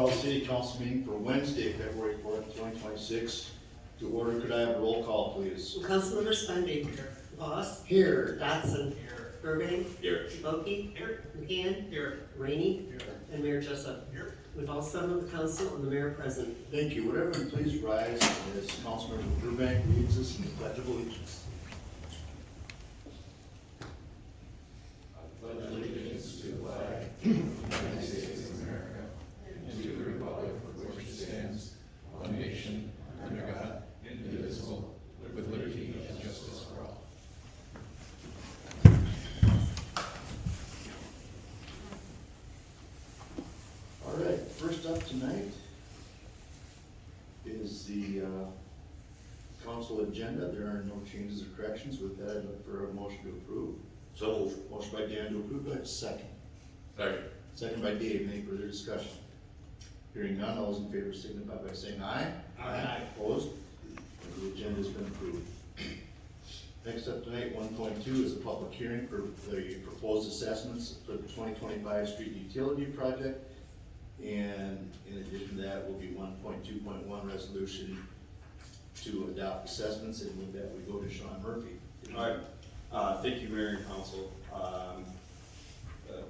Owatonna City Council meeting for Wednesday, February 4th, 2026. To order, could I have a roll call, please? Councilmember Spendy. Here. Voss. Here. Dotson. Here. Burbank. Here. Boki. Here. McCann. Here. Rainey. Here. And Mayor Jessup. Here. With all seven of the council and the mayor present. Thank you. Would everyone please rise as Councilmember Burbank reads us in the Pledge of Allegiance. I pledge allegiance to the flag of the United States of America and to the republic for which it stands, one nation, under God, indivisible, with liberty and justice for all. All right, first up tonight is the council agenda. There are no changes or corrections. With that, I'd look for a motion to approve. So moved. Motion by Dan to approve, do I have a second? Second. Second by Dave. Any further discussion? Hearing none, all those in favor signify by saying aye. Aye. Opposed? The agenda has been approved. Next up tonight, 1.2 is a public hearing for the proposed assessments for the 2025 street utility project. And in addition to that will be 1.2.1 resolution to adopt assessments, and with that, we go to Sean Murphy. All right, thank you, Mayor and Council. The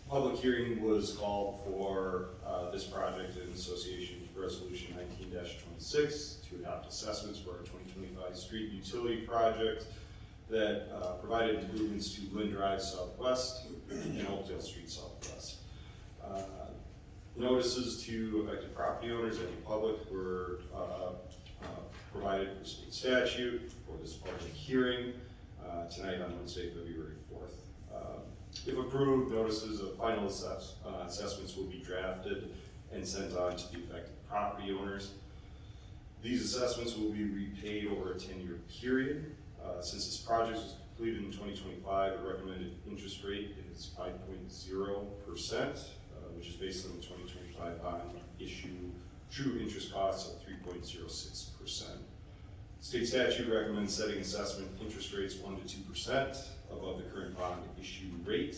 public hearing was called for this project in association with Resolution 19-26 to adopt assessments for our 2025 street utility project that provided improvements to Lynn Drive Southwest and Oakdale Street Southwest. Notices to affected property owners and the public were provided per state statute for this public hearing tonight on Wednesday, February 4th. If approved, notices of final assessments will be drafted and sent on to the affected property owners. These assessments will be repaid over a 10-year period. Since this project was completed in 2025, the recommended interest rate is 5.0%, which is based on the 2025 bond issue true interest costs of 3.06%. State statute recommends setting assessment interest rates 1 to 2% above the current bond issue rate.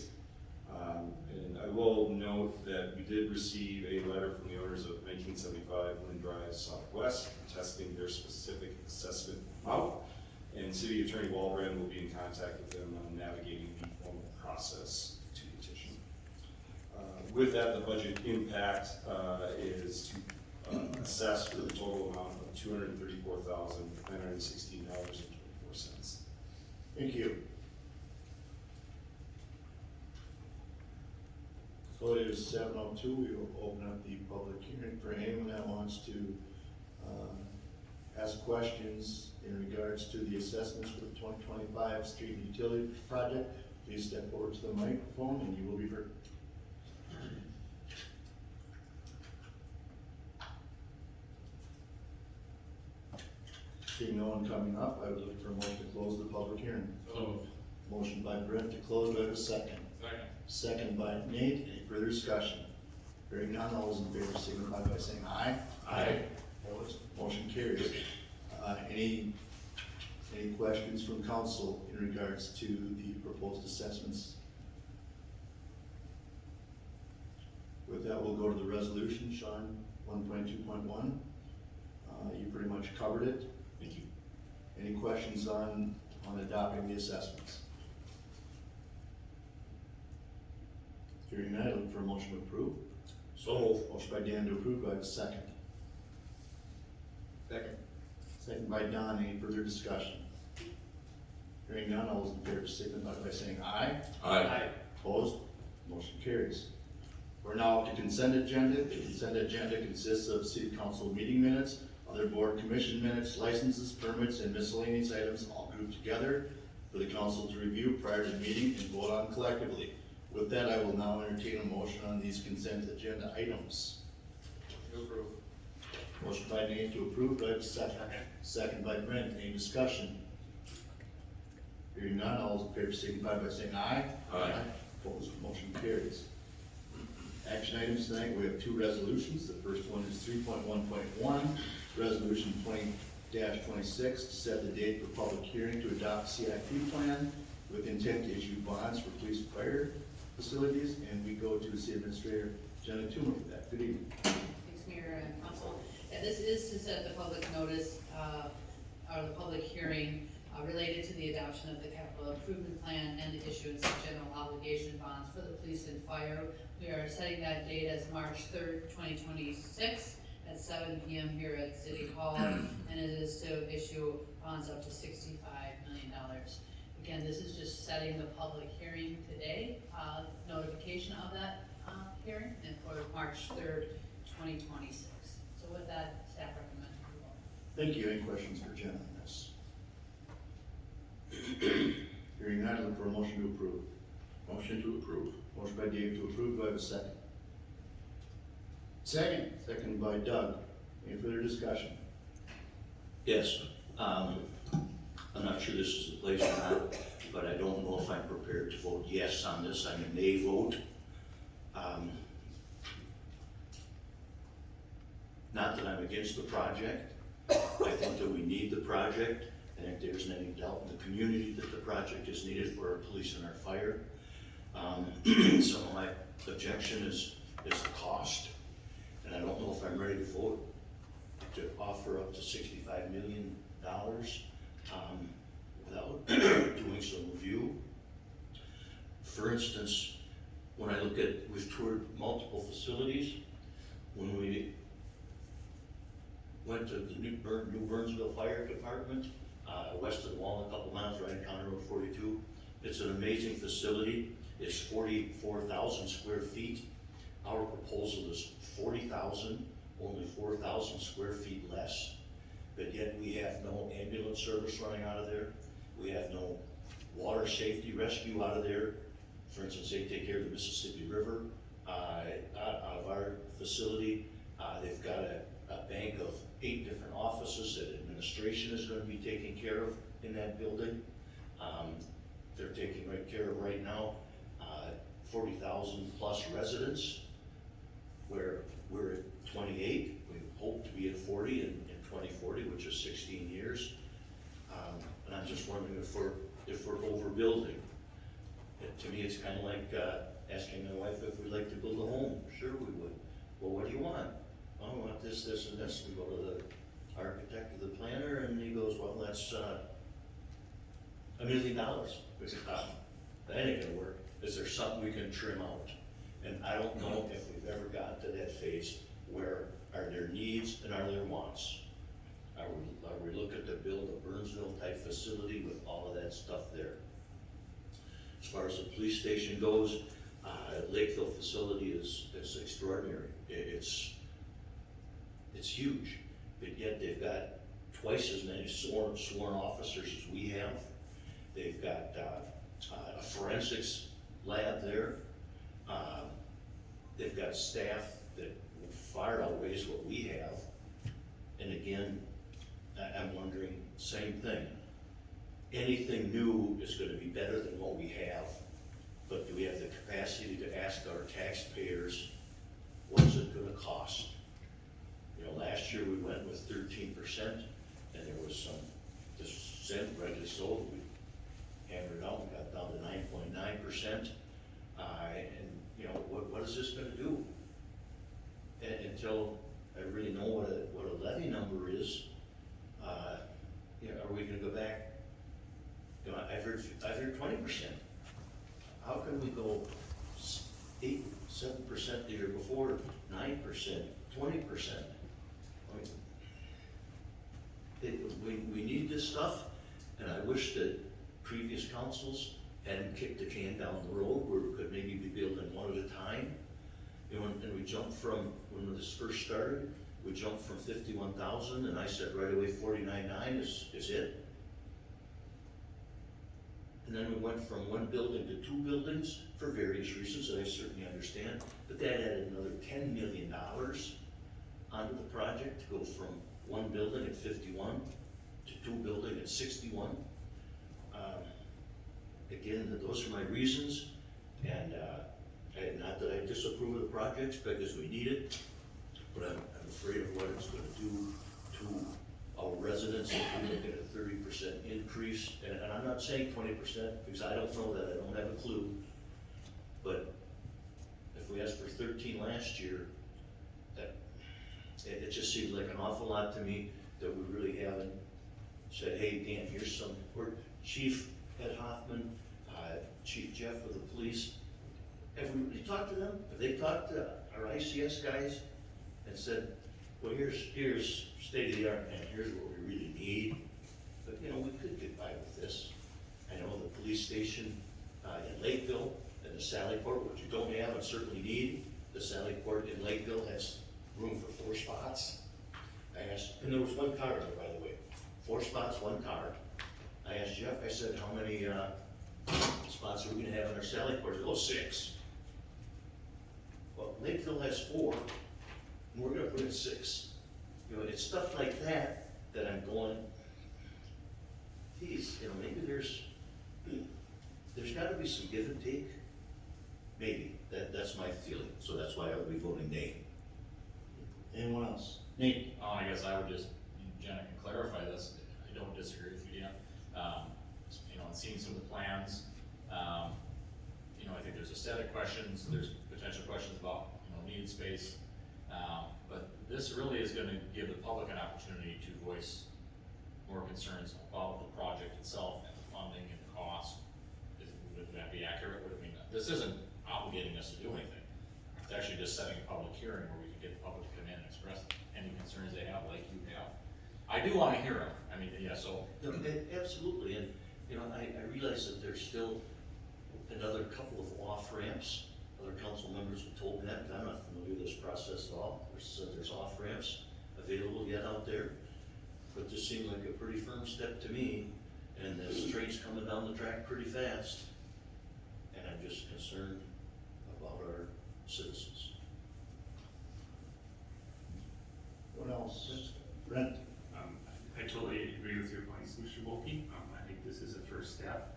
And I will note that we did receive a letter from the owners of 1975 Lynn Drive Southwest attesting their specific assessment amount, and City Attorney Walbrand will be in contact with them on navigating the formal process to petition. With that, the budget impact is to assess for the total amount of $234,916.24. Thank you. So it is 7:02. We will open up the public hearing for anyone that wants to ask questions in regards to the assessments for the 2025 street and utility project. Please step forward to the microphone and you will be heard. Seeing no one coming up, I would look for a motion to close the public hearing. So moved. Motion by Brent to close, do I have a second? Second. Second by Nate. Any further discussion? Hearing none, all those in favor signify by saying aye. Aye. Opposed? Motion carries. Any questions from council in regards to the proposed assessments? With that, we'll go to the resolution. Sean, 1.2.1. You pretty much covered it. Thank you. Any questions on adopting the assessments? Hearing none, I look for a motion to approve. So moved. Motion by Dan to approve, do I have a second? Second. Second by Don, any further discussion? Hearing none, all those in favor signify by saying aye. Aye. Opposed? Motion carries. We're now up to consent agenda. The consent agenda consists of city council meeting minutes, other board commission minutes, licenses, permits, and miscellaneous items all grouped together for the council to review prior to the meeting and vote on collectively. With that, I will now entertain a motion on these consent agenda items. Approve. Motion by Nate to approve, do I have a second? Second by Brent, any discussion? Hearing none, all those in favor signify by saying aye. Aye. Opposed, motion carries. Action items tonight, we have two resolutions. The first one is 3.1.1, resolution 20-26 to set the date for public hearing to adopt CIP plan with intent to issue bonds for police and fire facilities, and we go to the city administrator Lieutenant Toomer for that. Good evening. Thanks, Mayor and Council. Yeah, this is to set the public notice, or the public hearing, related to the adoption of the capital improvement plan and the issuance of general obligation bonds for the police and fire. We are setting that date as March 3rd, 2026 at 7 p.m. here at City Hall, and it is to issue bonds up to $65 million. Again, this is just setting the public hearing today, notification of that hearing, and for March 3rd, 2026. So with that, staff recommends approval. Thank you. Any questions for Jen on this? Hearing none, look for a motion to approve. Motion to approve. Motion by Dave to approve, do I have a second? Second. Second by Doug. Any further discussion? Yes, I'm not sure this is the place or not, but I don't know if I'm prepared to vote yes on this. I'm a nay vote. Not that I'm against the project. I think that we need the project. I think there isn't any doubt in the community that the project is needed for our police and our fire. So my objection is the cost, and I don't know if I'm ready to vote to offer up to $65 million without doing some review. For instance, when I look at, we've toured multiple facilities. When we went to the New Burnsville Fire Department, west of the wall, a couple miles, right in County Road 42. It's an amazing facility. It's 44,000 square feet. Our proposal is 40,000, only 4,000 square feet less. But yet we have no ambulance service running out of there. We have no water safety rescue out of there. For instance, they take care of the Mississippi River out of our facility. They've got a bank of 8 different offices that administration is going to be taking care of in that building. They're taking right care of right now 40,000 plus residents, where we're at 28. We hope to be at 40 in 2040, which is 16 years. And I'm just wondering if we're overbuilding. To me, it's kind of like asking my wife if we'd like to build a home. Sure we would. Well, what do you want? Oh, I want this, this, and this. We go to the architect or the planner, and he goes, well, that's $1 million. We say, that ain't gonna work. Is there something we can trim out? And I don't know if we've ever gotten to that phase where are there needs and are there wants? Are we looking to build a Burnsville type facility with all of that stuff there? As far as the police station goes, Lakeville facility is extraordinary. It's huge, but yet they've got twice as many sworn officers as we have. They've got a forensics lab there. They've got staff that far outweighs what we have. And again, I'm wondering, same thing. Anything new is going to be better than what we have, but do we have the capacity to ask our taxpayers, what is it going to cost? You know, last year we went with 13%, and there was some dissent, rightly so. We hammered it out, we got down to 9.9%. And you know, what is this going to do? And until I really know what a levy number is, you know, are we going to go back? You know, I've heard 20%. How can we go 8, 7% the year before, 9%, 20%? We need this stuff, and I wish that previous councils hadn't kicked the can down the road where we could maybe be building one at a time. You know, and we jumped from, when this first started, we jumped from 51,000, and I said right away 49.9 is it. And then we went from 1 building to 2 buildings for various reasons that I certainly understand, but that added another $10 million onto the project to go from 1 building at 51 to 2 building at 61. Again, those are my reasons, and not that I disapprove of the projects because we need it, but I'm afraid of what it's going to do to our residents if we look at a 30% increase. And I'm not saying 20% because I don't know that, I don't have a clue. But if we we asked for 13 last year. That, it just seems like an awful lot to me that we really haven't said, hey, Dan, here's some, or Chief Ed Hoffman, Chief Jeff of the police. Have we really talked to them? Have they talked to our ICS guys and said, well, here's state of the art, and here's what we really need? But, you know, we could get by with this. I know the police station in Lakeville and the Sally Port, which you don't have and certainly need. The Sally Port in Lakeville has room for 4 spots. I asked, and there was 1 car there, by the way. 4 spots, 1 car. I asked Jeff, I said, how many spots are we gonna have in our Sally Port? He goes, 6. Well, Lakeville has 4, and we're gonna put in 6. You know, it's stuff like that that I'm going, geez, you know, maybe there's gotta be some give and take. Maybe, that's my feeling, so that's why I would be voting nay. Anyone else? Nate? I guess I would just, Jenna can clarify this, I don't disagree with you, Dan. You know, and seeing some of the plans, you know, I think there's aesthetic questions, there's potential questions about, you know, needed space. But this really is gonna give the public an opportunity to voice more concerns about the project itself and the funding and the cost. Would that be accurate? I mean, this isn't obligating us to do anything. It's actually just setting a public hearing where we can get the public to come in and express any concerns they have, like you have. I do wanna hear them, I mean, yeah, so. No, absolutely, and, you know, I realize that there's still another couple of off-ramps. Other council members have told me that, and I'm not familiar with this process at all. There's off-ramps available yet out there, but this seems like a pretty firm step to me, and this train's coming down the track pretty fast, and I'm just concerned about our citizens. What else? Brent? I totally agree with your points, Mr. Wolke. I think this is a first step.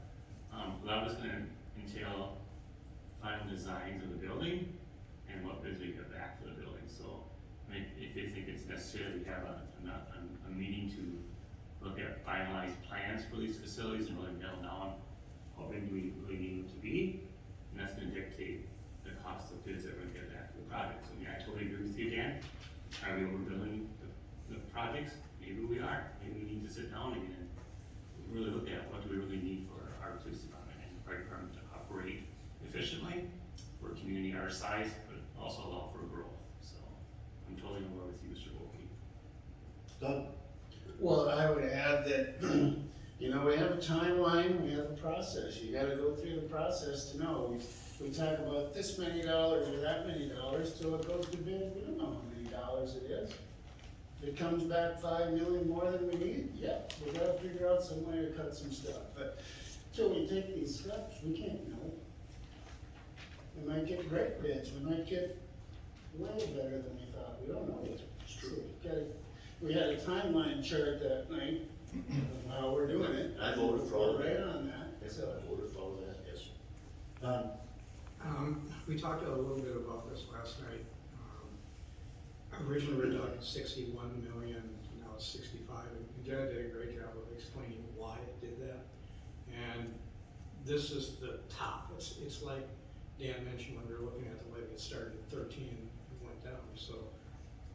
That was gonna entail final designs of the building and what bids we get back for the building. So, I mean, if they think it's necessary, we have a meeting to look at finalized plans for these facilities and really nail down what big do we really need them to be. And that's gonna dictate the cost of bids that we're gonna get back for the project. So, yeah, I totally agree with you, Dan. Are we overbilling the projects? Maybe we are. Maybe we need to sit down again and really look at what do we really need for our police department and the fire department to operate efficiently for a community our size, but also allow for growth. So I'm totally on board with you, Mr. Wolke. Doug? Well, I would add that, you know, we have a timeline, we have a process. You gotta go through the process to know. We talk about this many dollars or that many dollars till it goes to bid. We don't know how many dollars it is. If it comes back 5 million more than we need, yeah, we gotta figure out some way to cut some stuff. But till we take these steps, we can't know. We might get great bids, we might get way better than we thought. We don't know yet. It's true. So we had a timeline chart that night of how we're doing it. I voted for all of We're that. right on that, Yes, so. I voted for all of that, yes. We talked a little bit about this last night. Originally, we were talking 61 million, now it's 65. And Jenna did a great job of explaining why it did that. And this is the top. It's like Dan mentioned when we were looking at the levy, it started at 13 and went down. So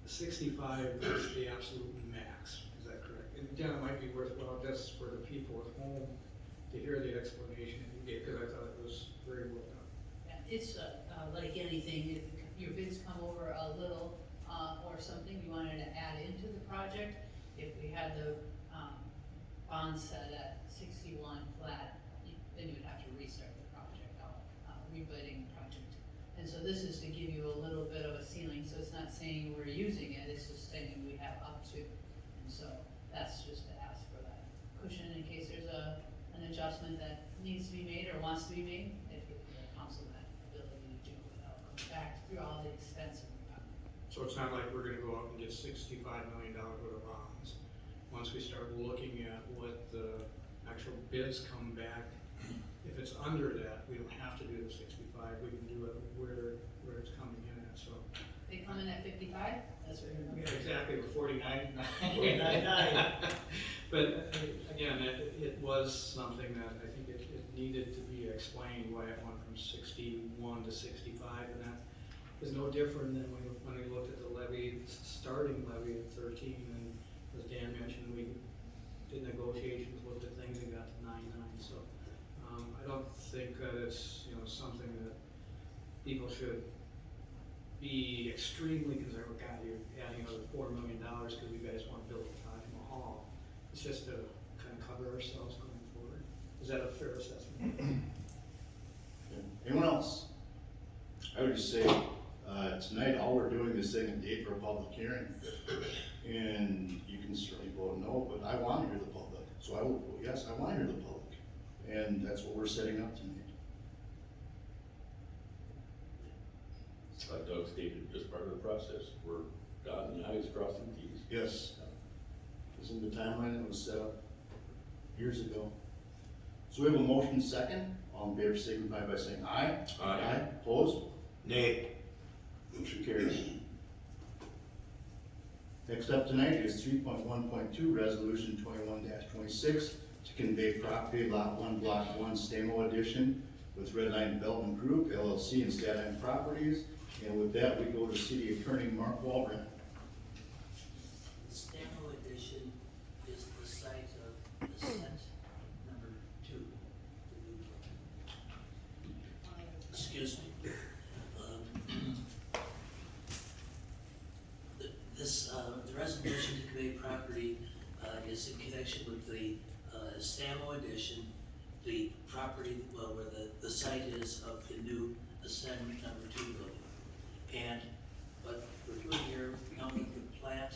65 is the absolute max. Is that correct? And again, it might be worthwhile just for the people at home to hear the explanation that you gave, because I thought it was very well done. Yeah, it's like anything, if your bids come over a little or something you wanted to add into the project, if we had the bond set at 61 flat, then you'd have to restart the project out, rebidding the project. And so this is to give you a little bit of a ceiling, so it's not saying we're using it, it's just saying we have up to. And so that's just to ask for that cushion in case there's an adjustment that needs to be made or wants to be made, if you give the council that ability to do it without going back through all the expense of the project. So it's not like we're gonna go out and get $65 million worth of bonds. Once we start looking at what the actual bids come back, if it's under that, we don't have to do the 65, we can do it where it's coming in at, so. They come in at 55, that's what you're. Yeah, exactly, we're 49.9. But again, it was something that I think it needed to be explained why it went from 61 to 65, and that is no different than when we looked at the levy, starting levy at 13, and as Dan mentioned, we did negotiations, looked at things and got to 9.9, so, I don't think that it's, something that people should be extremely concerned with. God, you're adding another $4 million because you guys want to build a Taj Mahal. It's just to kind of cover ourselves going forward. Is that a fair assessment? Anyone else? I would just say, tonight, all we're doing is setting a date for a public hearing. And you can certainly vote no, but I want to hear the public. So I will vote yes, I want to hear the public. And that's what we're setting up tonight. Like Doug stated, just part of the process. We're dotting the i's, crossing the t's. Yes. Isn't the timeline that was set up years ago? So we have a motion second. All in favor signify by saying aye. Aye. Opposed? Nay. Motion carries. Next up tonight is 3.1.2, Resolution 21-26, to convey property Lot 1, Block 1, Stamo Edition with Redline Development Group, LLC, and Statine Properties. And with that, we go to City Attorney Mark Walgren. The Stamo Edition is the site of Ascent number 2. Excuse me. The resolution to convey property is in connection with the Stamo Edition, the property where the site is of the new Ascent number 2 building. And what we're doing here, now that the plat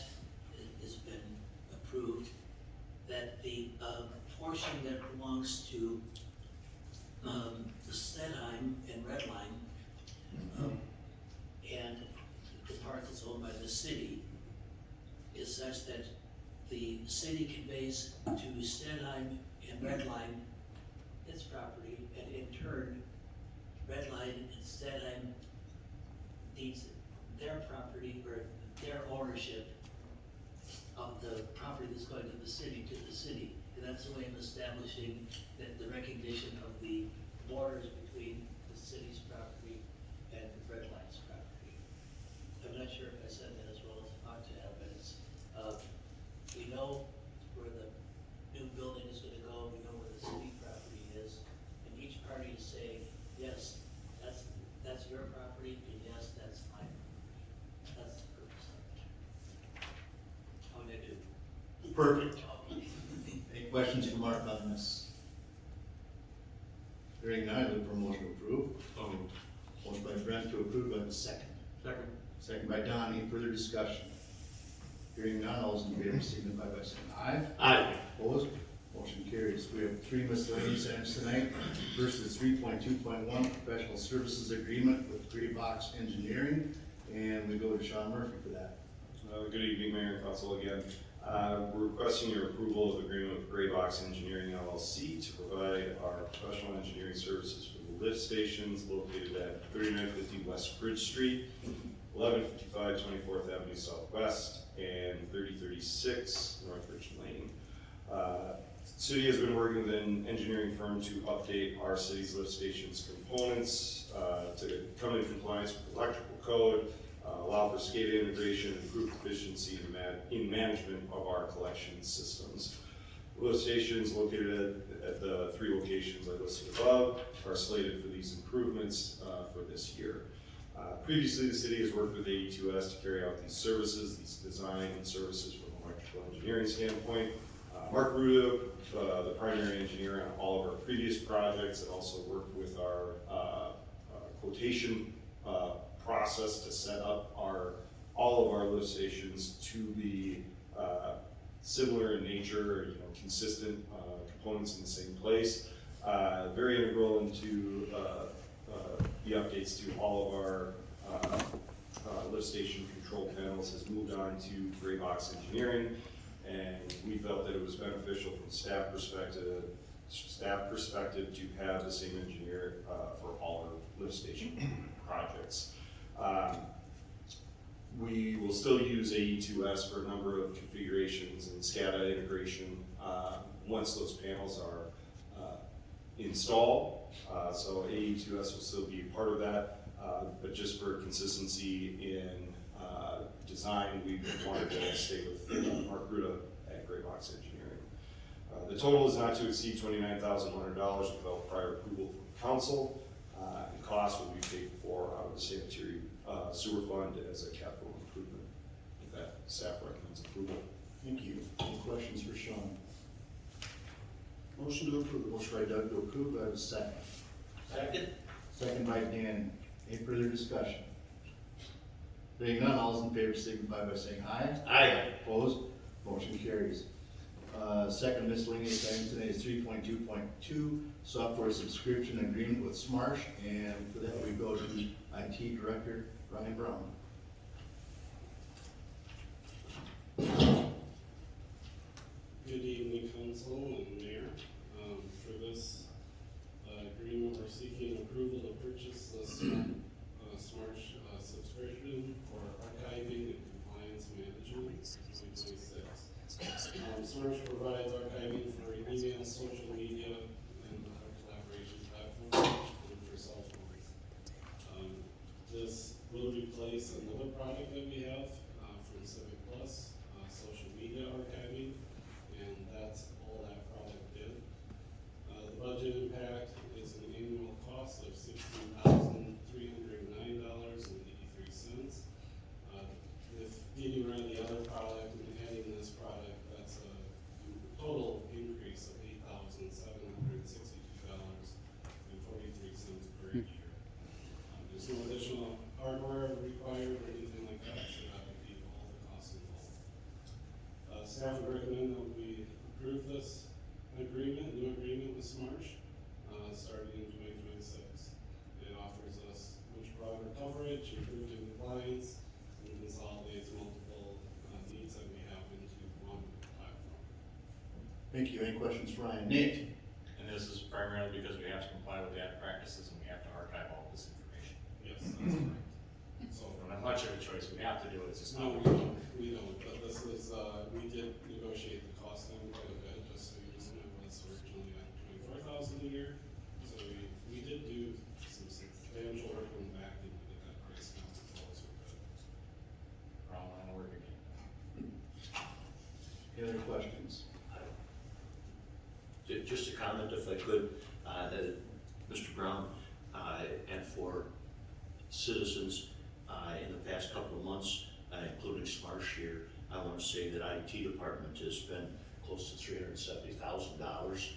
has been approved, that the portion that belongs to the Statine and Redline, and the part that's owned by the city, is such that the city conveys to Statine and Redline its property, and in turn, Redline and Statine needs their property or their ownership of the property that's going to the city, and that's a way of establishing that the recognition of the borders between the city's property and Redline's property. I'm not sure if I said that as well as I ought to have, but it's, we know where the new building is gonna go, we know where the city property is, and each party is saying, yes, that's your property, and yes, that's my property. That's the purpose of it. How did I do? Perfect. Any questions for Mark on this? Hearing none, I look for a motion to approve. Motion by Brent to approve, by the second. Second. Second by Don. Any further discussion? Hearing none, all those in favor signify by saying aye. Aye. Opposed? Motion carries. We have 3 miscellaneous items tonight. First is 3.2.1, professional services agreement with Gray Box Engineering, and we go to Sean Murphy for that. Good evening, Mayor and Council again. We're requesting your approval of agreement with Gray Box Engineering LLC to provide our professional engineering services for the lift stations located at 3950 West Bridge Street, 1155 24th Avenue Southwest, and 3036 North Ridge Lane. City has been working with an engineering firm to update our city's lift stations components to come in compliance with electrical code, allow for SCADA integration, improve efficiency in management of our collection systems. Lift stations located at the 3 locations I listed above are slated for these improvements for this year. Previously, the city has worked with AE2S to carry out these services, these design services from an electrical engineering standpoint. Mark Ruda, the primary engineer on all of our previous projects, and also worked with our quotation process to set up all of our lift stations to be similar in nature, consistent components in the same place. Very integral into the updates to all of our lift station control panels has moved on to Gray Box Engineering, and we felt that it was beneficial from the staff perspective to have the same engineer for all our lift station projects. We will still use AE2S for a number of configurations and SCADA integration once those panels are installed. So AE2S will still be part of that. but just for consistency in design, we wanted to stay with Mark Ruda at Gray Box Engineering. The total is not to exceed $29,100 without prior approval from council, and cost will be paid for out of the sanitary sewer fund as a capital improvement. With that, staff recommends approval. Thank you. Any questions for Sean? Motion to approve. Motion by Doug to approve, do I have a second? Second? Second by Dan. Any further discussion? Being none, all those in favor signify by saying aye. Aye. Opposed? Motion carries. Second miscellaneous item today is 3.2.2, software subscription agreement with Smarsh, and for that we go to the IT Director, Ryan Brown. Good evening, council and mayor. For this agreement, we're seeking approval to purchase the Smart subscription for archiving and compliance management in 2026. Smart provides archiving for email, social media, and other collaboration platforms, and for cell phones. This will replace another product that we have from Civic Plus, social media archiving, and that's all that product did. The budget impact is an annual cost of $16,309.83. If getting rid of the other product and adding this product, that's a total increase of $8,762.43 per year. There's no additional hardware required or anything like that, so that would be all the costs involved. Staff would recommend that we approve this agreement, new agreement with Smarsh, starting in 2026. It offers us much broader coverage, improved compliance, and consolidates multiple needs that we have into one platform. Thank you. Any questions for Ryan? Nate? And this is primarily because we have to comply with data practices and we have to archive all this information. Yes, that's correct. So, We don't have much of a choice, we have to do it, it's just no, not. we don't, but this is, we did negotiate the cost down quite a bit, just so you know, it was originally at $24,000 a year. So we did do some substantial work on the back end to get that price down as low as we could. Wrong line of work again. Any other questions? Just a comment if I could, Mr. Brown, and for citizens in the past couple of months, including Smarsh here, I want to say that IT department has spent close to $370,000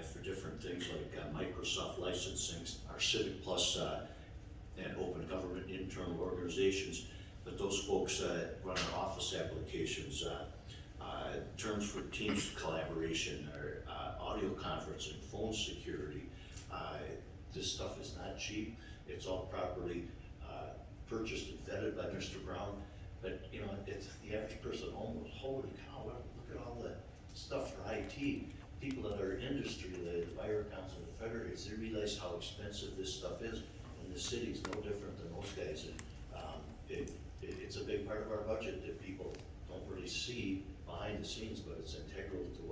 for different things like Microsoft licensing, our Civic Plus and open government internal organizations. But those folks run our office applications, terms for Teams collaboration, or audio conferencing, phone security. This stuff is not cheap. It's all properly purchased and vetted by Mr. Brown. But you know, it's the average person almost, holy cow, look at all the stuff for IT. People that are industry related, the Buyer Council, the Federates, they realize how expensive this stuff is. And the city's no different than most guys. And it's a big part of our budget that people don't really see behind the scenes, but it's integral to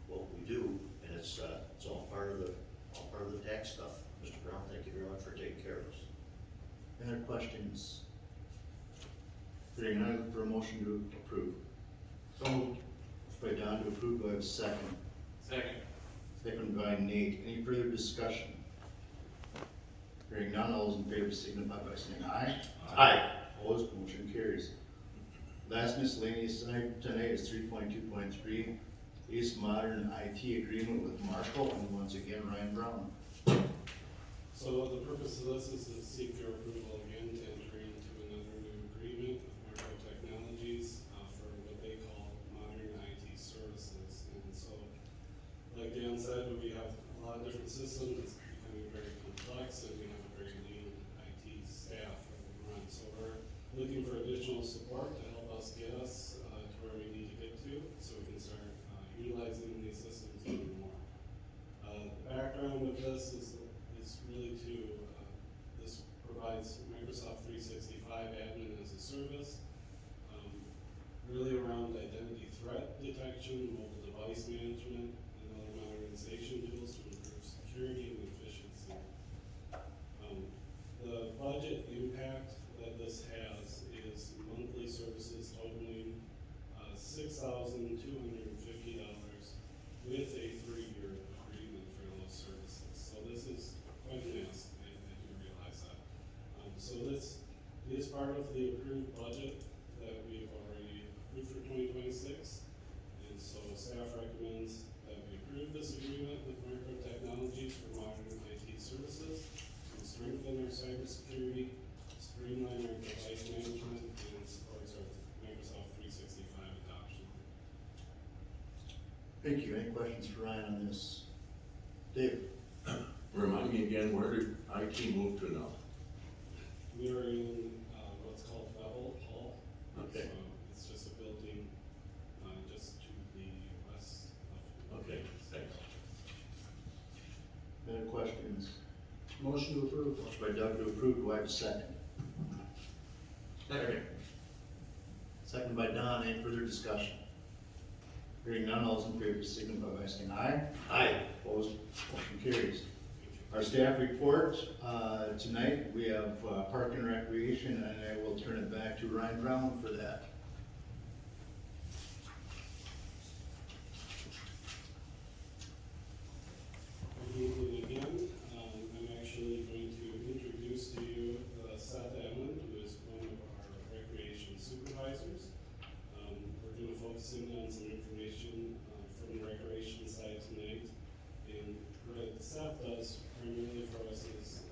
what we do, and it's all part of the tax stuff. Mr. Brown, thank you very much for taking care of us. Any other questions? Hearing none, for a motion to approve. So moved. By Don to approve, do I have a second? Second. Second by Nate. Any further discussion? Hearing none, all those in favor signify by saying aye. Aye. Opposed, motion carries. Last miscellaneous item tonight is 3.2.3, East Modern IT agreement with Marshall, and once again, Ryan Brown. So the purpose of this is to seek your approval again to enter into another new agreement with Marco Technologies for what they call modern IT services. And so, like Dan said, we have a lot of different systems, it's becoming very complex, and we have a very lean IT staff that we run. So we're looking for additional support to help us get us to where we need to get to, so we can start utilizing these systems even more. The background with this is really this provides Microsoft 365 admin as a service, really around identity threat detection, mobile device management, and other modernization tools to improve security and efficiency. The budget impact that this has is monthly services totaling $6,250 with a 3-year agreement for those services. So this is quite an ask, I do realize that. So this is part of the approved budget that we've already approved for 2026. And so staff recommends that we approve this agreement with Micro Technologies for modern IT services and strengthen our cybersecurity, streamline our device management, and supports our Microsoft 365 adoption. Thank you. Any questions for Ryan on this? Dave? Remind me again, where did IT move to now? We are in what's called Bevel Hall. Okay. So it's just a building just to the west of. Okay, thanks. Any other questions? Motion to approve. Motion by Doug to approve, do I have a second? Second. Second by Don, any further discussion? Hearing none, all those in favor signify by saying aye. Aye. Opposed, motion carries. Our staff report, tonight, we have Park and Recreation, and I will turn it back to Ryan Brown for that. Good evening again. I'm actually going to introduce to you Seth Emlin, who is one of our recreation supervisors. We're going to focus in on some information from the recreation side tonight. And what Seth does primarily for us is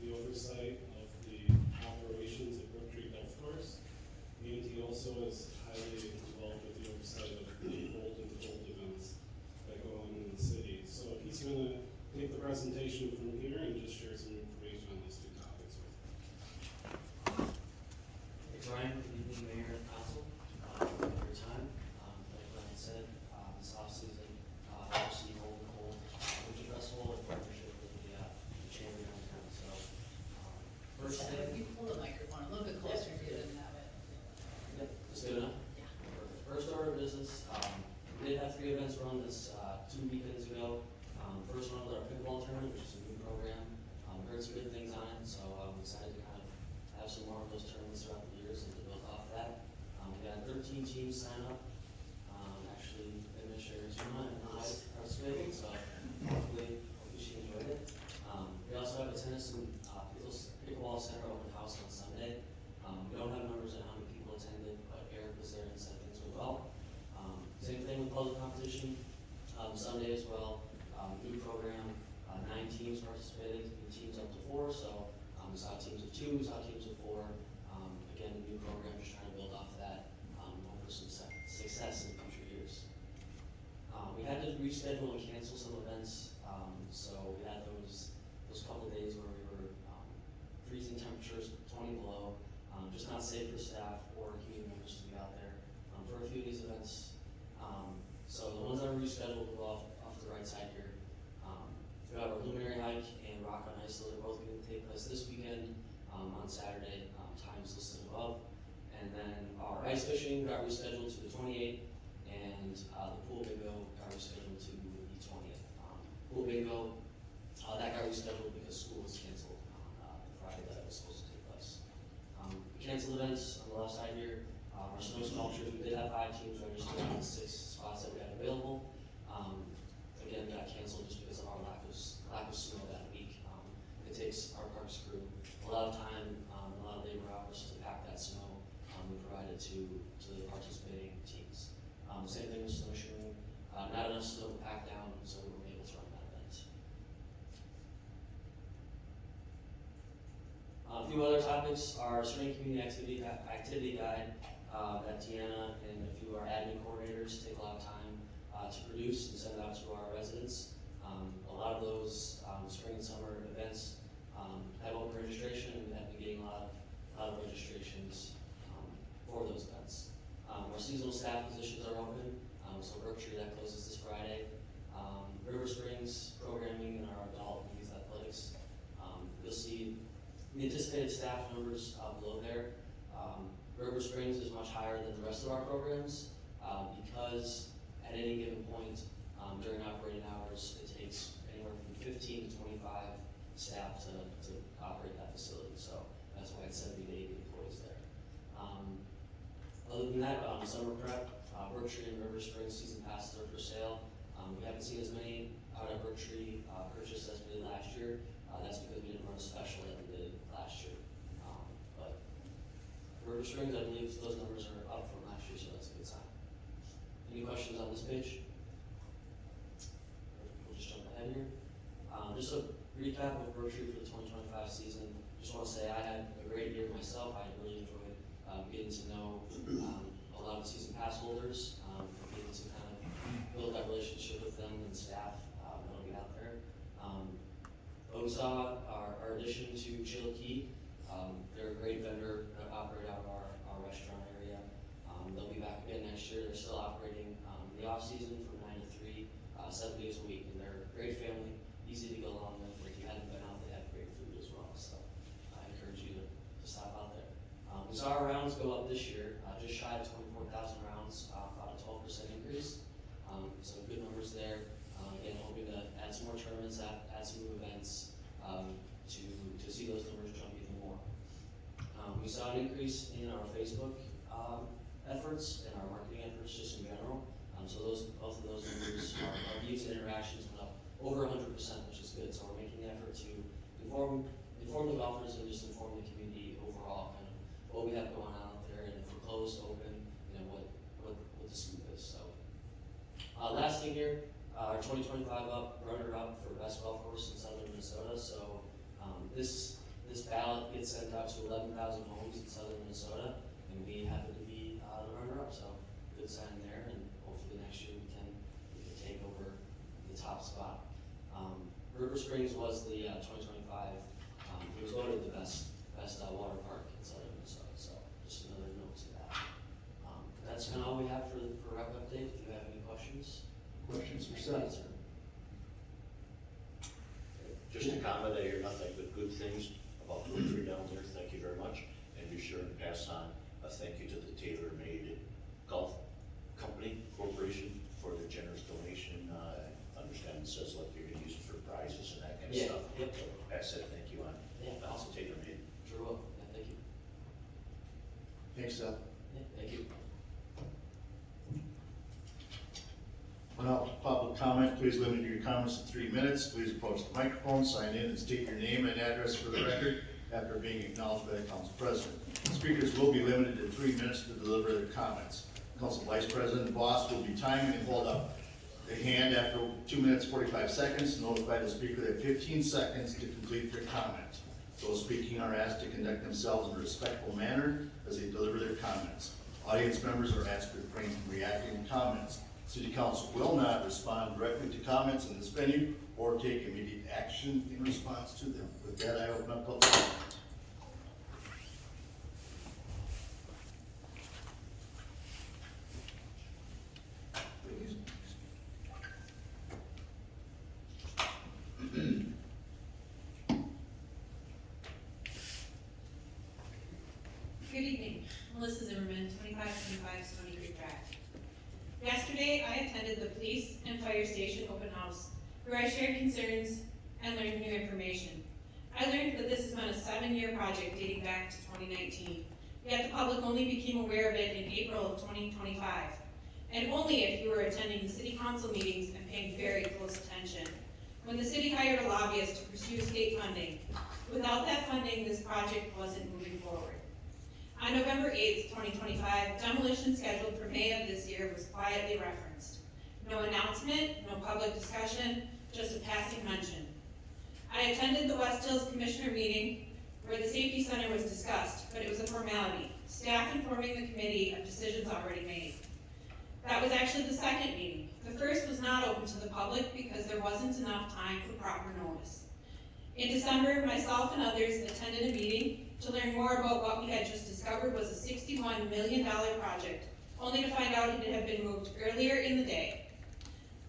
the oversight of the operations at Brook Tree Golf Course. And he also is highly involved with the oversight of the old and cold events that go on in the city. So he's going to take the presentation from here and just share some information on these two topics with you. Thanks, Ryan. Good evening, Mayor and Council. Thank you for your time. Like Ryan said, this off-season, obviously, Old and Cold Winter Festival in partnership with the Chamber downtown. So, first If thing. you pull the microphone a little bit closer to it, and that way. Yep, is good enough? Yeah. Perfect. First order of business, we did have 3 events run this 2 weekends ago. First one was our pickleball tournament, which is a new program. Heard some good things on it, so I'm excited to kind of have some more of those tournaments throughout the years and to build off that. We had 13 teams sign up. Actually, Administrator Tuna and I participating, so hopefully she enjoyed it. We also have a tennis and pickleball center open house on Sunday. We don't have numbers on how many people attended, but Eric was there and said things went well. Same thing with puzzle competition, Sunday as well. New program, 9 teams participated, in teams up to 4, so we saw teams of 2, we saw teams of 4. Again, a new program, just trying to build off that, hope for some success in future years. We had to reschedule and cancel some events, so we had those couple days where we were freezing temperatures, 20 below, just not safe for staff or community members to be out there for a few of these events. So the ones that were rescheduled were off to the right side here. We have our Luminary Hike and Rock on Ice, those are both going to take place this weekend on Saturday, times listed above. And then our ice fishing got rescheduled to the 28th, and the pool bingo got rescheduled to the 20th. Pool bingo, that got rescheduled because school was canceled on the Friday that it was supposed to take place. We canceled events on the left side here. Our snow sculptures, we did have 5 teams registered on the 6 spots that we had available. Again, got canceled just because of our lack of snow that week. It takes our parks crew a lot of time, a lot of labor hours to pack that snow we provided to the participating teams. Same thing with snowshoeing, not enough snow to pack down, so we were able to run that event. A few other topics, our spring community activity guide that Deanna and a few of our admin coordinators take a lot of time to produce and send out to our residents. A lot of those spring and summer events have open registration, and we have been getting a lot of registrations for those events. Our seasonal staff positions are open, so Brook Tree, that closes this Friday. River Springs programming and our adult and youth athletics. You'll see the anticipated staff numbers below there. River Springs is much higher than the rest of our programs because at any given point during operating hours, it takes anywhere from 15 to 25 staff to operate that facility, so that's why it's 70 to 80 employees there. Other than that, summer prep, Berkshire and River Springs season passes are for sale. We haven't seen as many out at Berkshire purchased as we did last year. That's because we didn't run a special that we did last year. But River Springs, I believe those numbers are up from last year, so that's a good sign. Any questions on this page? We'll just jump ahead here. Just a recap of Berkshire for the 2025 season. Just want to say I had a great year myself. I really enjoyed getting to know a lot of the season pass holders, getting to kind of build that relationship with them and staff that'll be out there. We saw our addition to Chillicothe. They're a great vendor that operate out of our restaurant area. They'll be back again next year. They're still operating in the off season from 9 to 3, 7 days a week, and they're a great family, easy to go along with. If you hadn't been out, they have great food as well. So I encourage you to stop out there. We saw our rounds go up this year, just shy of 24,000 rounds, about a 12% increase. So good numbers there. Again, hoping to add some more tournaments, add some new events to see those numbers jump even more. We saw an increase in our Facebook efforts and our marketing efforts just in general. So both of those numbers, our views and interactions went up over 100%, which is good. So we're making the effort to inform the golfers and just inform the community overall, kind of what we have going on out there, and if we're closed, open, you know, what the scoop is. So last thing here, our 2025 runner-up for best golf course in southern Minnesota. So this ballot gets sent out to 11,000 homes in southern Minnesota, and we happen to be the runner-up. So good sign there, and hopefully next year we can take over the top spot. River Springs was the 2025. It was voted the best water park in southern Minnesota. So just another note to that. That's kind of all we have for rec update. If you have any questions. Questions for Seth? Just a comment, I hear nothing but good things about the tree down there. Thank you very much. And be sure to pass on a thank you to the Taylor Made Golf Company Corporation for their generous donation. I understand it says like you're gonna use it for prizes and that kind of stuff. Yep. So pass that thank you on. Yeah, Also Taylor Made. sure will. Yeah, thank you. Thanks, Seth. Yeah, thank you. When out to public comment, please limit your comments to 3 minutes. Please approach the microphone, sign in, and state your name and address for the record after being acknowledged by the council president. Speakers will be limited to 3 minutes to deliver their comments. Council Vice President Boss will be timing and hold up the hand after 2 minutes 45 seconds. Notify the speaker they have 15 seconds to complete their comment. Those speaking are asked to conduct themselves in a respectful manner as they deliver their comments. Audience members are asked to refrain from reacting to comments. City Council will not respond directly to comments in this venue or take immediate action in response to them. With that, I open up public comment. Good evening, Melissa Zimmerman, 2525 Stony Creek Drive. Yesterday, I attended the police and fire station open house, where I shared concerns and learned new information. I learned that this has been a 7-year project dating back to 2019, yet the public only became aware of it in April of 2025, and only if you were attending the city council meetings and paying very close attention. When the city hired a lobbyist to pursue state funding, without that funding, this project wasn't moving forward. On November 8th, 2025, demolition scheduled for May of this year was quietly referenced. No announcement, no public discussion, just a passing mention. I attended the West Hills Commissioner meeting where the safety center was discussed, but it was a formality, staff informing the committee of decisions already made. That was actually the second meeting. The first was not open to the public because there wasn't enough time for proper notice. In December, myself and others attended a meeting to learn more about what we had just discovered was a $61 million project, only to find out it had been moved earlier in the day.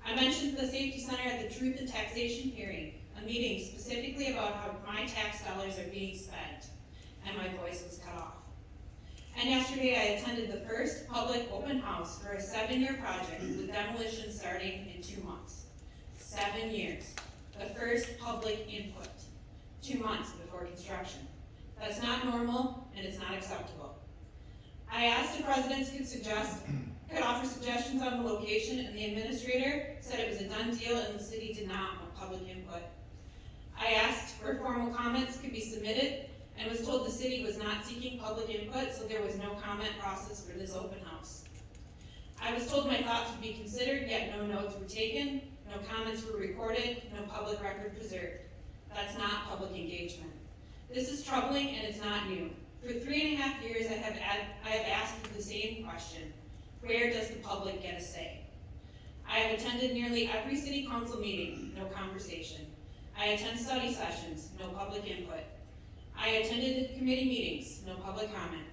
I mentioned the safety center at the Truth and Taxation hearing, a meeting specifically about how my tax dollars are being spent, and my voice was cut off. And yesterday I attended the first public open house for a 7-year project with demolition starting in 2 months. 7 years. The first public input. 2 months before construction. That's not normal, and it's not acceptable. I asked if residents could offer suggestions on the location, and the administrator said it was a done deal and the city did not want public input. I asked where formal comments could be submitted and was told the city was not seeking public input, so there was no comment process for this open house. I was told my thoughts would be considered, yet no notes were taken, no comments were recorded, no public record preserved. That's not public engagement. This is troubling and it's not new. For 3.5 years, I have asked the same question: where does the public get a say? I have attended nearly every city council meeting, no conversation. I attend study sessions, no public input. I attended committee meetings, no public comment.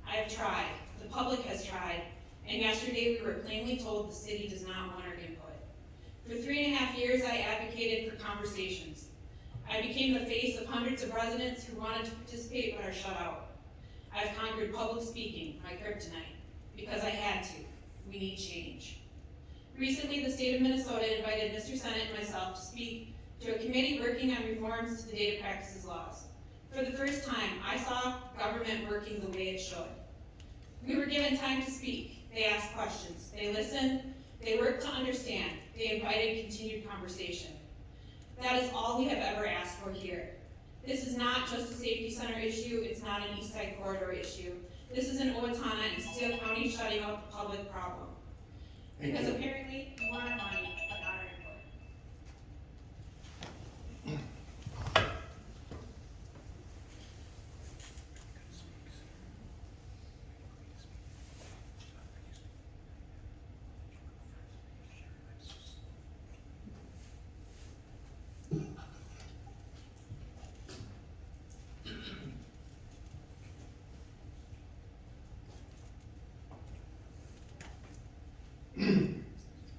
I have tried, the public has tried, and yesterday we were plainly told the city does not want our input. For 3.5 years, I advocated for conversations. I became the face of hundreds of residents who wanted to participate but are shut out. I've conquered public speaking, my kryptonite, because I had to. We need change. Recently, the state of Minnesota invited Mr. Senate and myself to speak to a committee working on reforms to the data practices laws. For the first time, I saw government working the way it should. We were given time to speak. They asked questions. They listened. They worked to understand. They invited continued conversation. That is all we have ever asked for here. This is not just a safety center issue. It's not an East Side Corridor issue. This is an Owatonna and Steele County shutting out the public problem. Because apparently you want our money, but not our input.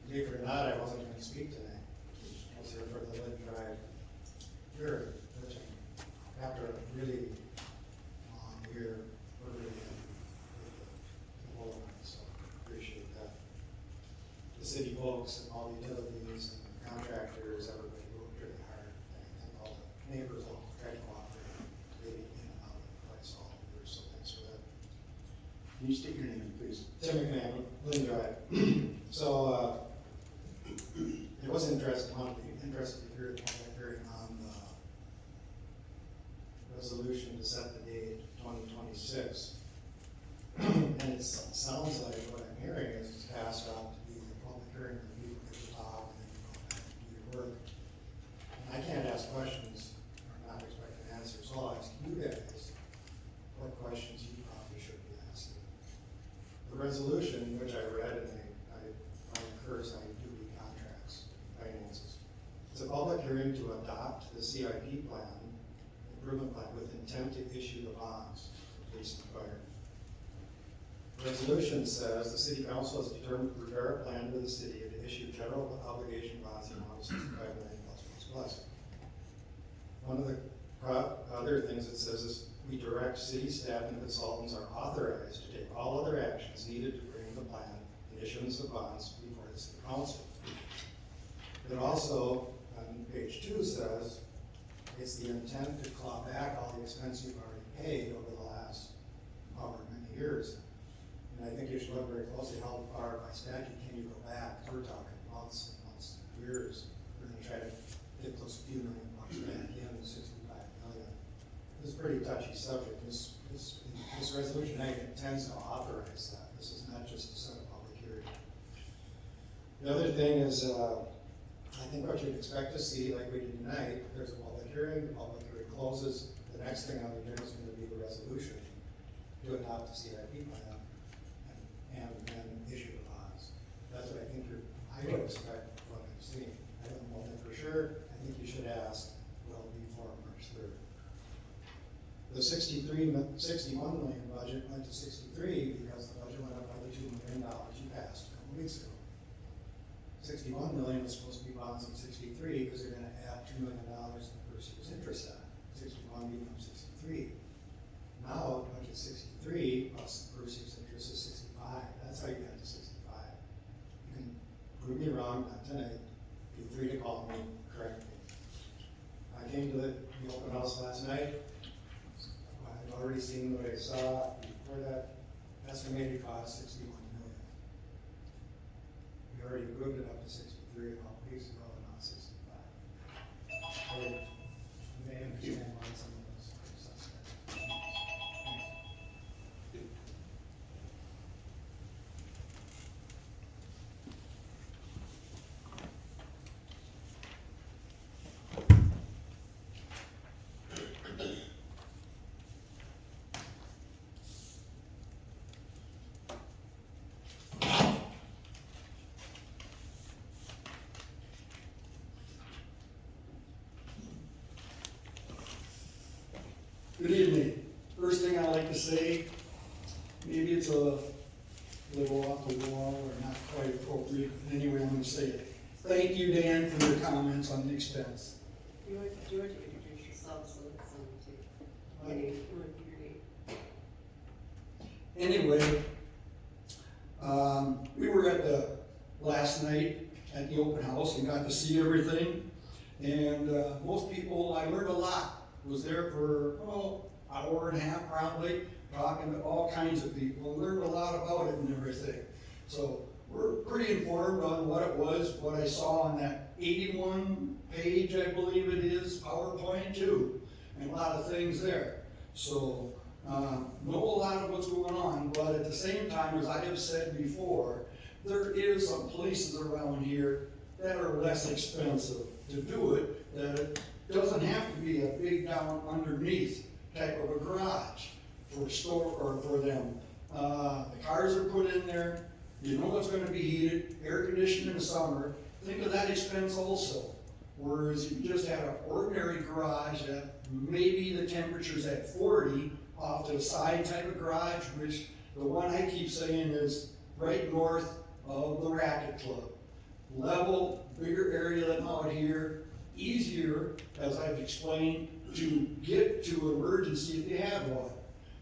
Believe it or not, I wasn't going to speak tonight. I was here for the Lynn Drive hearing, which after a really long year, we're really happy with the whole of it, so appreciate that. The city folks and all the utilities and contractors, everybody worked really hard. And I think all the neighbors all tried to cooperate, really in and out of the place all year, so thanks for that. Can you state your name, please? Tim McMahon, Lynn Drive. So, it was interesting to hear the public hearing on the resolution to set the date 2026. And it sounds like what I'm hearing is it's passed out to be a public hearing where people get to talk and then you go back and do your work. And I can't ask questions or not expect an answer, so I'll ask you guys what questions you probably should be asking. The resolution, which I read, and I encourage, I do read contracts, finances. It's a public hearing to adopt the CIP plan, improvement plan, with intent to issue the bonds for police and fire. The resolution says the city council has determined to prepare a plan for the city to issue general obligation bonds in amount of $65 million plus. One of the other things it says is we direct city staff and consultants are authorized to take all other actions needed to bring the plan and issuance of bonds before the city council. It also, on page 2, says it's the intent to claw back all the expense you've already paid over the last however many years. And I think you should look very closely how far by statute can you go back. We're talking months and months, years. We're going to try to get those few $1 million back in, 65 million. This is a pretty touchy subject. This resolution intends to authorize that. This is not just to set a public hearing. The other thing is, I think what you'd expect to see, like we did tonight, there's a public hearing, the public hearing closes, the next thing on the agenda is going to be the resolution to adopt the CIP plan and then issue the bonds. That's what I would expect what I've seen. I don't know that for sure. I think you should ask, well, before March 3rd. The 61 million budget went to 63 because the budget went up by the $2 million you passed a couple weeks ago. 61 million is supposed to be bonds in 63 because they're going to add $2 million in the first year's interest on it. 61 becomes 63. Now the budget 63 plus the first year's interest is 65. That's how you got to 65. You can prove me wrong, not tonight. Feel free to call me, correct me. I came to the open house last night. I've already seen what I saw before that estimated cost, 61 million. We already approved it up to 63 a couple weeks ago, and not 65. So you may understand why some of those are suspect. Good evening. First thing I'd like to say, maybe it's a little off the wall or not quite appropriate, but anyway, I'm gonna say it. Thank you, Dan, for your comments on the expense. You want to introduce yourself so that someone see. Your name, you want to give your name. Anyway, we were at the, last night at the open house and got to see everything. And most people, I learned a lot. Was there for, hour and a half probably, talking to all kinds of people, and learned a lot about it and everything. So we're pretty informed on what it was, what I saw on that 81 page, I believe it is, PowerPoint too, and a lot of things there. So know a lot of what's going on, but at the same time, as I have said before, there is some places around here that are less expensive to do it, that it doesn't have to be a big down underneath type of a garage for store or for them. The cars are put in there, you know it's gonna be heated, air conditioned in the summer. Think of that expense also. Whereas you just had an ordinary garage that maybe the temperature's at 40 off to the side type of garage, which the one I keep saying is right north of the racket club. Level, bigger area than out here, easier, as I've explained, to get to emergency if you had one.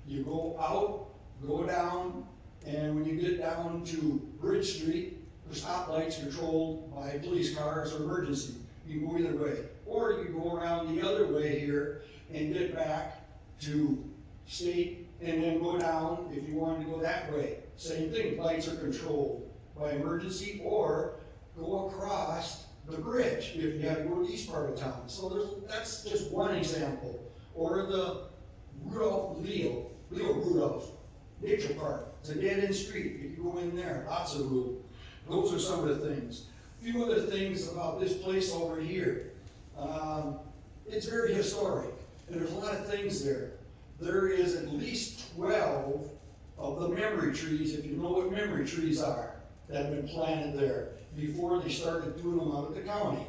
You go out, go down, and when you get down to Bridge Street, the stoplight's controlled by police cars or emergency. You can go either way. Or you go around the other way here and get back to State and then go down if you wanted to go that way. Same thing, lights are controlled by emergency, or go across the bridge if you had to go to the east part of town. So that's just one example. Or the Leo Rudolph Nature Park. It's a dead-end street. You can go in there, lots of room. Those are some of the things. A few other things about this place over here. It's very historic, and there's a lot of things there. There is at least 12 of the memory trees, if you know what memory trees are, that have been planted there before they started doing them out at the county.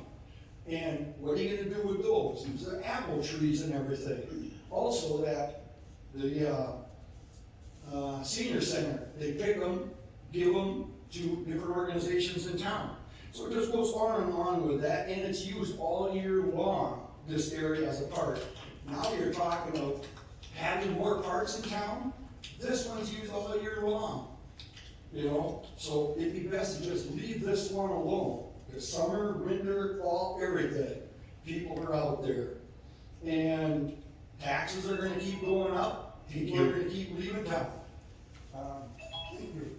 And what are you gonna do with those? These are apple trees and everything. Also that the senior center, they pick them, give them to different organizations in town. So it just goes on and on with that, and it's used all year long, this area as a park. Now you're talking of having more parks in town, this one's used all year long. You know, so it'd be best to just leave this one alone. Because summer, winter, fall, everything, people are out there. And taxes are gonna keep going up, people are gonna keep leaving town. Thank you.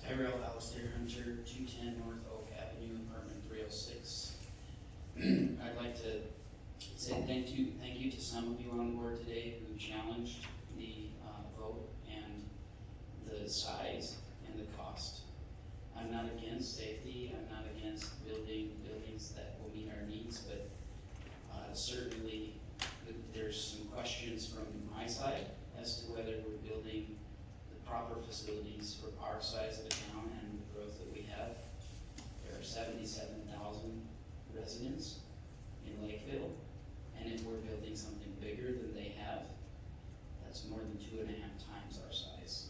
Tyrell Alistair Hunter, 210 North Oak Avenue, apartment 306. I'd like to say thank you to some of you on the board today who challenged the vote and the size and the cost. I'm not against safety, I'm not against building buildings that will meet our needs, but certainly there's some questions from my side as to whether we're building the proper facilities for our size of the town and the growth that we have. There are 77,000 residents in Lakeville, and if we're building something bigger than they have, that's more than 2.5 times our size.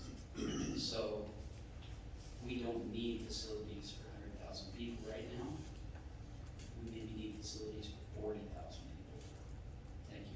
So we don't need facilities for 100,000 people right now. We maybe need facilities for 40,000 people. Thank you.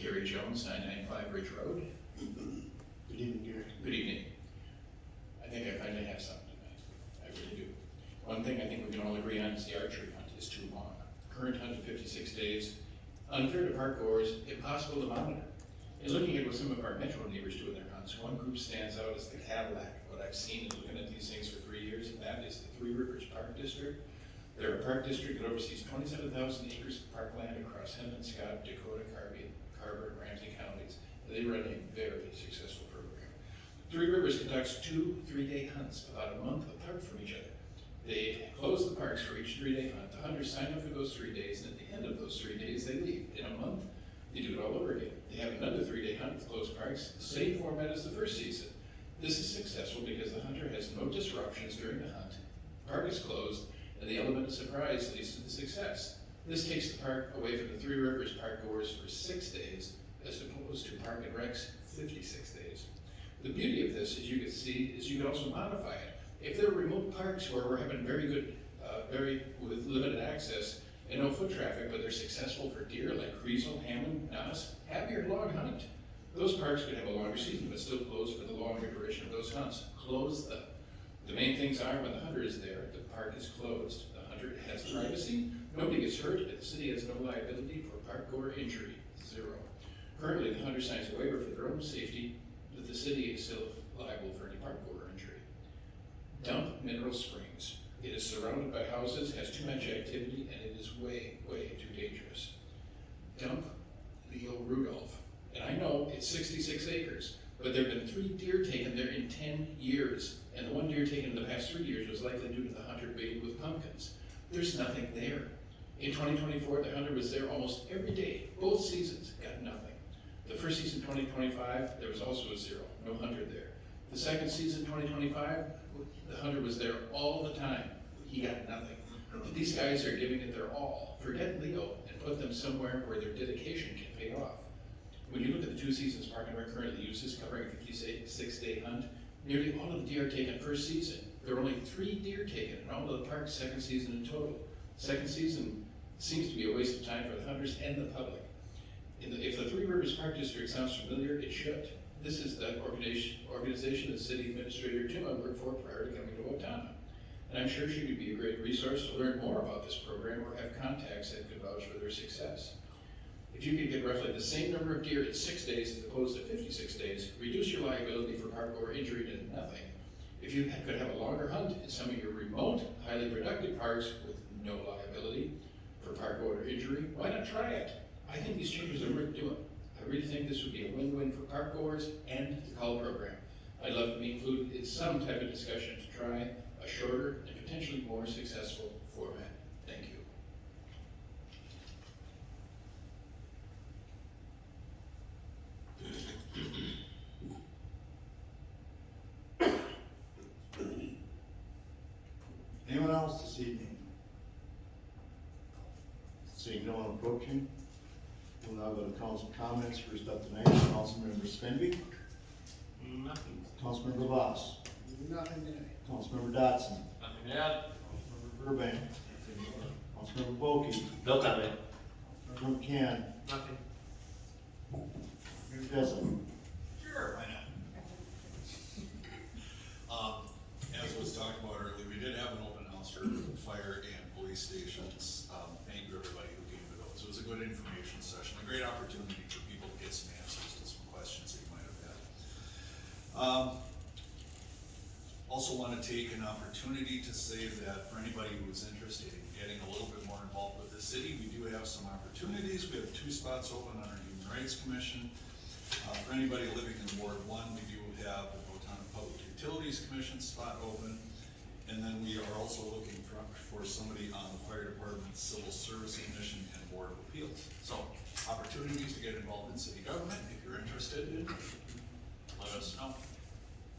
Gary Jones, 995 Ridge Road. Good evening, Gary. Good evening. I think I finally have something tonight. I really do. One thing I think we can all agree on is the archery hunt is too long. Current hunt of 56 days, unfair to park goers, impossible to monitor. In looking at what some of our metro neighbors do in their hunts, one group stands out as the Cadillac. What I've seen in looking at these things for 3 years, and that is the Three Rivers Park District. They're a park district that oversees 27,000 acres of parkland across Hennepin, Scott, Dakota, Carver, and Ramsey counties. They run a very successful program. Three Rivers conducts 2 3-day hunts about a month apart from each other. They close the parks for each 3-day hunt. The hunters sign up for those 3 days, and at the end of those 3 days, they leave. In a month, they do it all over again. They have another 3-day hunt with closed parks, the same format as the first season. This is successful because the hunter has no disruptions during the hunt, park is closed, and the element of surprise leads to the success. This takes the park away from the Three Rivers park goers for 6 days, as opposed to Park and Rec's 56 days. The beauty of this, as you can see, is you can also modify it. If there are remote parks where we're having with limited access and no foot traffic, but they're successful for deer like Kriesel, Hammond, Nass, have your long hunt. Those parks could have a longer season, but still close for the longer duration of those hunts. Close them. The main things are when the hunter is there, the park is closed. The hunter has privacy. Nobody gets hurt, and the city has no liability for park goer injury. 0. Currently, the hunter signs a waiver for their own safety, but the city is still liable for any park goer injury. Dump Mineral Springs. It is surrounded by houses, has too much activity, and it is way, way too dangerous. Dump Leo Rudolph. And I know it's 66 acres, but there have been 3 deer taken there in 10 years. And the one deer taken in the past 3 years was likely due to the hunter baiting with pumpkins. There's nothing there. In 2024, the hunter was there almost every day. Both seasons got nothing. The first season, 2025, there was also a 0, no hunter there. The second season, 2025, the hunter was there all the time. He got nothing. But these guys are giving it their all. Forget Leo and put them somewhere where their dedication can pay off. When you look at the 2 seasons Park and Rec currently uses, covering a 56-day hunt, nearly all of the deer are taken first season. There are only 3 deer taken in all of the park's second season in total. Second season seems to be a waste of time for the hunters and the public. If the Three Rivers Park District sounds familiar, it should. This is the organization the city administrator Tim worked for prior to coming to Owatonna. And I'm sure she could be a great resource to learn more about this program or have contacts that could vouch for their success. If you could get roughly the same number of deer in 6 days as opposed to 56 days, reduce your liability for park goer injury to nothing. If you could have a longer hunt in some of your remote, highly productive parks with no liability for park goer injury, why not try it? I think these changes are worth doing. I really think this would be a win-win for park goers and the call program. I'd love to be included in some type of discussion to try a shorter and potentially more successful format. Thank you. Anyone else this evening? Seeing no one approaching, we'll now go to council comments. First up tonight, Councilmember Spenvey. Nothing. Councilmember Voss. Nothing today. Councilmember Dotson. Nothing to add. Councilmember Burbank. Councilmember Bulkey. No comment. Councilmember McCann. Nothing. Mayor Jessup. Sure, why not? As was talked about earlier, we did have an open house for fire and police stations. Thank you everybody who came to those. It was a good information session, a great opportunity for people to get some answers to some questions that you might have had. Also want to take an opportunity to say that for anybody who is interested in getting a little bit more involved with the city, we do have some opportunities. We have 2 spots open on our Human Rights Commission. For anybody living in Ward 1, we do have the Owatonna Public Utilities Commission spot open. And then we are also looking for somebody on the Fire Department, Civil Service Commission, and Board of Appeals. So, opportunities to get involved in city government. If you're interested, let us know.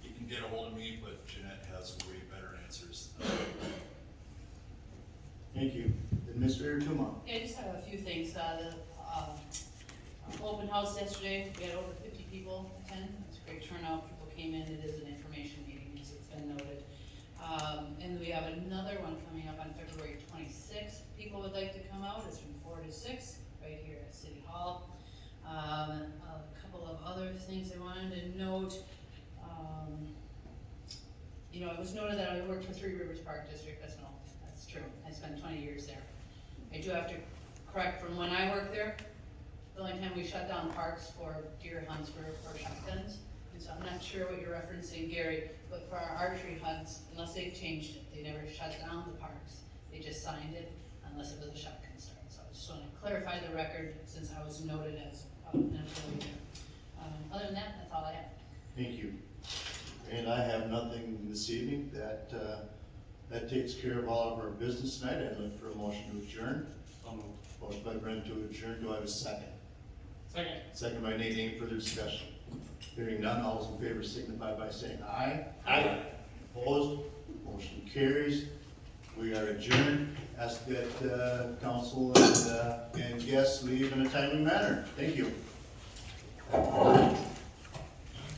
You can get a hold of me, but Jeanette has way better answers. Thank you. And Mr. Tuma? Yeah, I just have a few things. The open house yesterday, we had over 50 people attend. It's a great turnout. People came in. It is an information meeting, as it's been noted. And we have another one coming up on February 26th. People would like to come out. It's from 4 to 6, right here at City Hall. A couple of other things I wanted to note. You know, it was noted that I worked for Three Rivers Park District. That's true. I spent 20 years there. I do have to correct from when I worked there. The only time we shut down parks for deer hunts were for shotguns. And so I'm not sure what you're referencing, Gary, but for our archery hunts, unless they've changed it, they never shut down the parks. They just signed it unless it was a shotgun start. So I just want to clarify the record since I was noted as an employee there. Other than that, that's all I have. Thank you. And I have nothing this evening. That takes care of all of our business tonight. I'd look for a motion to adjourn. Motion by Brent to adjourn. Do I have a second? Second. Second by Nate. Any further discussion? Hearing none, all those in favor signify by saying aye. Aye. Opposed? Motion carries. We are adjourned. Ask that council and guests leave in a timely manner. Thank you.